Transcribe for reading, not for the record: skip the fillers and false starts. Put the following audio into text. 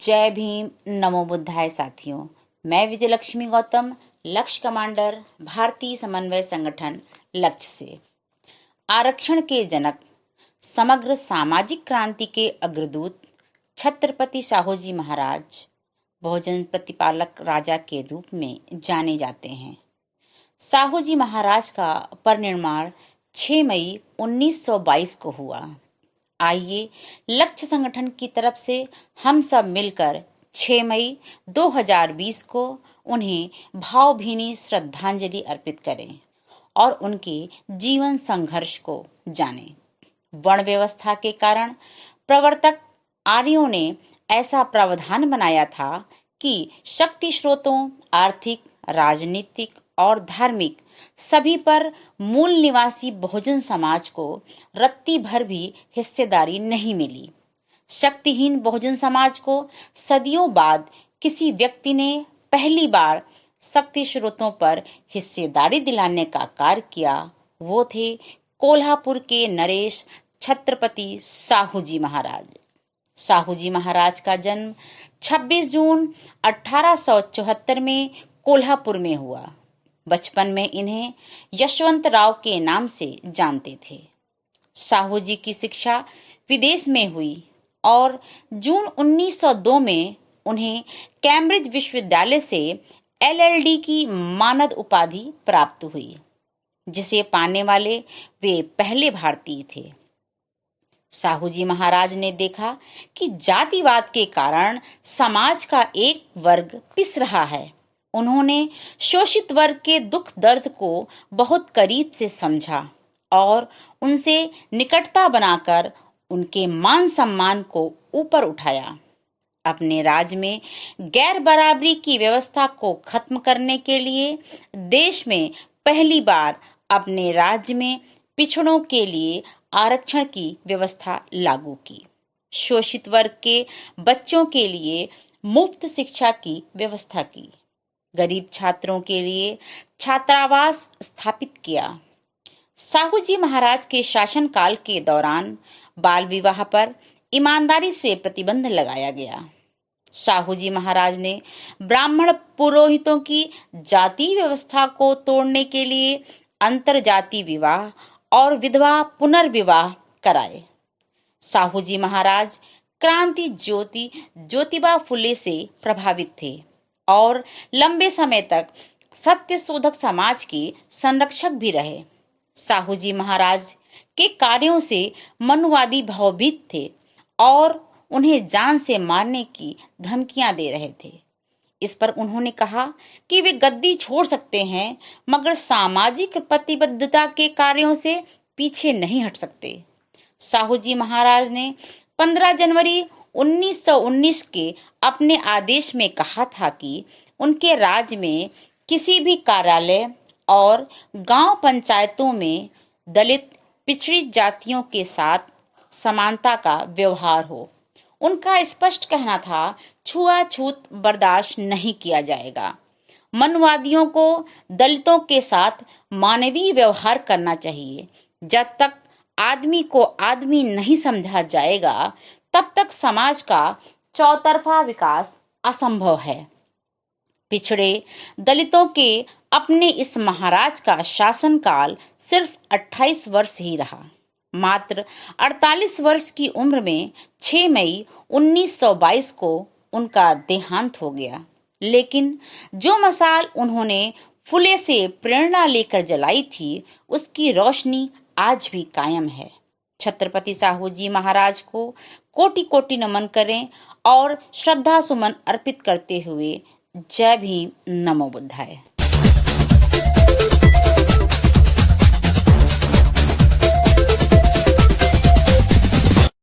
जय भीम, नमो बुद्धाय साथियों। मैं विजयलक्ष्मी गौतम, लक्ष्य कमांडर, भारतीय समन्वय संगठन लक्ष्य से। आरक्षण के जनक, समग्र सामाजिक क्रांति के अग्रदूत छत्रपति साहूजी महाराज बहुजन प्रतिपालक राजा के रूप में जाने जाते हैं। साहूजी महाराज का परिनिर्वाण 6 मई 1922 को हुआ। आइए लक्ष्य संगठन की तरफ से हम सब मिलकर 6 मई 2020 को उन्हें भावभीनी श्रद्धांजलि अर्पित करें और उनके जीवन संघर्ष को जानें। वर्ण व्यवस्था के कारण प्रवर्तक आर्यों ने ऐसा प्रावधान बनाया था कि शक्ति स्रोतों, आर्थिक, राजनीतिक और धार्मिक सभी पर मूल निवासी बहुजन समाज को रत्ती भर भी हिस्सेदारी नहीं मिली। शक्तिहीन बहुजन समाज को सदियों बाद किसी व्यक्ति ने पहली बार शक्ति स्रोतों पर हिस्सेदारी दिलाने का कार्य किया। वो थे कोल्हापुर के नरेश छत्रपति साहूजी महाराज। साहूजी महाराज का जन्म 26 जून 1874 में कोल्हापुर में हुआ। बचपन में इन्हें यशवंत राव के नाम से जानते थे। साहूजी की शिक्षा विदेश में हुई और जून 1902 में उन्हें कैम्ब्रिज विश्वविद्यालय से LLD की मानद उपाधि प्राप्त हुई, जिसे पाने वाले वे पहले भारतीय थे। साहूजी महाराज ने देखा कि जातिवाद के कारण समाज का एक वर्ग पिस रहा है। उन्होंने शोषित वर्ग के दुख दर्द को बहुत करीब से समझा और उनसे निकटता बनाकर उनके मान सम्मान को ऊपर उठाया। अपने राज्य में गैर बराबरी की व्यवस्था को खत्म करने के लिए देश में पहली बार अपने राज्य में पिछड़ों के लिए आरक्षण की व्यवस्था लागू की। शोषित वर्ग के बच्चों के लिए मुफ्त शिक्षा की व्यवस्था की। गरीब छात्रों के लिए छात्रावास स्थापित किया। साहूजी महाराज के शासनकाल के दौरान बाल विवाह पर ईमानदारी से प्रतिबंध लगाया गया। साहूजी महाराज ने ब्राह्मण पुरोहितों की जाति व्यवस्था को तोड़ने के लिए अंतरजाति विवाह और विधवा पुनर्विवाह कराए। साहूजी महाराज क्रांति ज्योति ज्योतिबा फुले से प्रभावित थे और लंबे समय तक सत्य शोधक समाज के संरक्षक भी रहे। साहूजी महाराज के कार्यों से मनुवादी भयभीत थे और उन्हें जान से मारने की धमकियां दे रहे थे। इस पर उन्होंने कहा कि वे गद्दी छोड़ सकते हैं, मगर सामाजिक प्रतिबद्धता के कार्यों से पीछे नहीं हट सकते। साहूजी महाराज ने 15 जनवरी 1919 के अपने आदेश में कहा था कि उनके राज्य में किसी भी कार्यालय और गांव पंचायतों में दलित पिछड़ी जातियों के साथ समानता का व्यवहार हो। उनका स्पष्ट कहना था, छुआछूत बर्दाश्त नहीं किया जाएगा। मनवादियों को दलितों के साथ मानवीय व्यवहार करना चाहिए। जब तक आदमी को आदमी नहीं समझा जाएगा, तब तक समाज का चौतरफा विकास असंभव है। पिछड़े दलितों के अपने इस महाराज का शासनकाल सिर्फ 28 वर्ष ही रहा। मात्र 48 वर्ष की उम्र में 6 मई 1922 को उनका देहांत हो गया। लेकिन जो मशाल उन्होंने फुले से प्रेरणा लेकर जलाई थी, उसकी रोशनी आज भी कायम है। छत्रपति साहूजी महाराज को कोटि कोटि नमन करें और श्रद्धा सुमन अर्पित करते हुए जय भीम, नमो बुद्धाय।